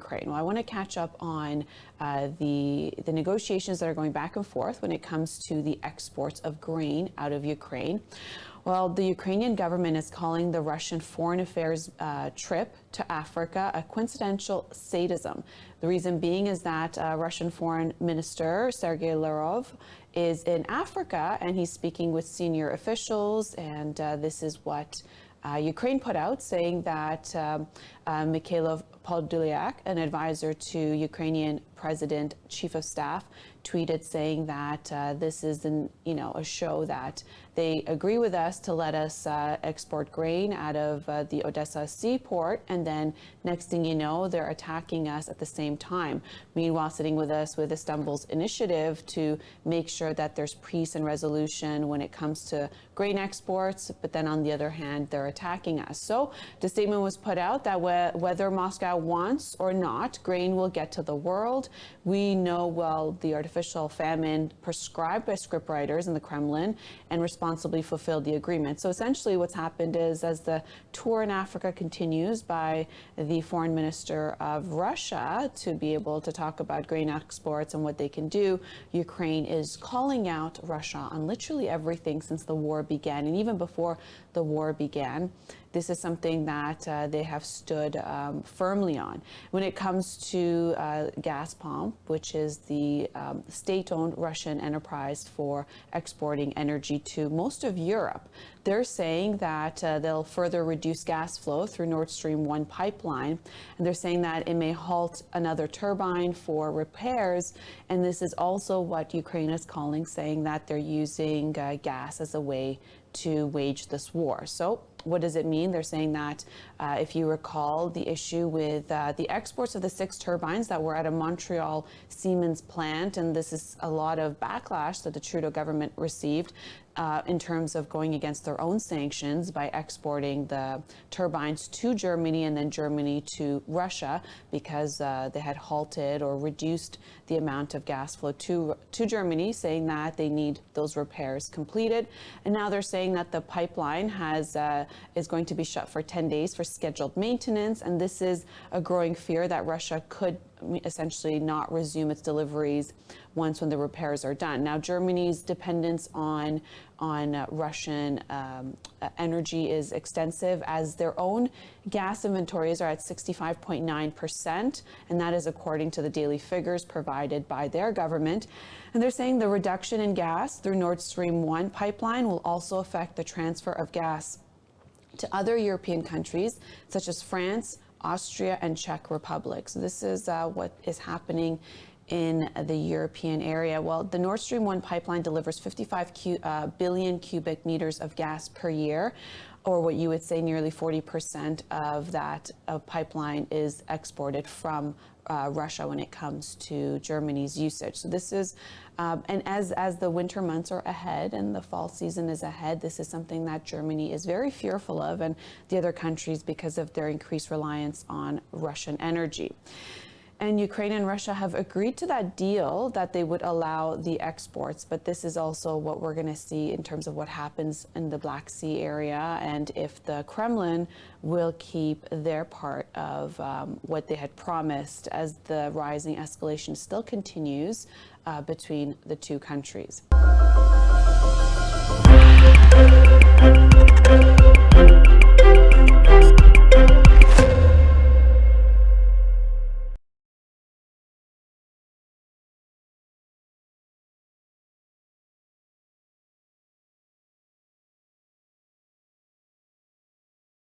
Ukraine? Well, I want to catch up on the negotiations that are going back and forth when it comes to the exports of grain out of Ukraine. Well, the Ukrainian government is calling the Russian foreign affairs trip to Africa a quintessential sadism. The reason being is that Russian Foreign Minister Sergei Lavrov is in Africa and he's speaking with senior officials, and this is what Ukraine put out, saying that Mikhailo Podolyak, an advisor to Ukrainian President Chief of Staff, tweeted saying that this is a show that they agree with us to let us export grain out of the Odessa seaport, and then next thing you know, they're attacking us at the same time. Meanwhile, sitting with us with Istanbul's initiative to make sure that there's peace and resolution when it comes to grain exports, but then on the other hand, they're attacking us. So the statement was put out that whether Moscow wants or not, grain will get to the world. We know well the artificial famine prescribed by scriptwriters in the Kremlin and responsibly fulfilled the agreement. So essentially what's happened is, as the tour in Africa continues by the foreign minister of Russia to be able to talk about grain exports and what they can do, Ukraine is calling out Russia on literally everything since the war began, and even before the war began. This is something that they have stood firmly on. When it comes to Gazprom, which is the state-owned Russian enterprise for exporting energy to most of Europe, they're saying that they'll further reduce gas flow through Nord Stream 1 pipeline. And they're saying that it may halt another turbine for repairs. And this is also what Ukraine is calling, saying that they're using gas as a way to wage this war. So what does it mean? They're saying that if you recall the issue with the exports of the 6 turbines that were at a Montreal Siemens plant, and this is a lot of backlash that the Trudeau government received in terms of going against their own sanctions by exporting the turbines to Germany and then Germany to Russia, because they had halted or reduced the amount of gas flow to Germany, saying that they need those repairs completed. And now they're saying that the pipeline is going to be shut for 10 days for scheduled maintenance, and this is a growing fear that Russia could essentially not resume its deliveries when the repairs are done. Now, Germany's dependence on Russian energy is extensive, as their own gas inventories are at 65.9%, and that is according to the daily figures provided by their government. And they're saying the reduction in gas through Nord Stream 1 pipeline will also affect the transfer of gas to other European countries, such as France, Austria, and Czech Republic. So this is what is happening in the European area. Well, the Nord Stream 1 pipeline delivers 55 billion cubic meters of gas per year, or what you would say nearly 40% of that pipeline is exported from Russia when it comes to Germany's usage. So this is, and as the winter months are ahead and the fall season is ahead, this is something that Germany is very fearful of, and the other countries, because of their increased reliance on Russian energy. And Ukraine and Russia have agreed to that deal that they would allow the exports, but this is also what we're going to see in terms of what happens in the Black Sea area, and if the Kremlin will keep their part of what they had promised, as the rising escalation still continues between the two countries.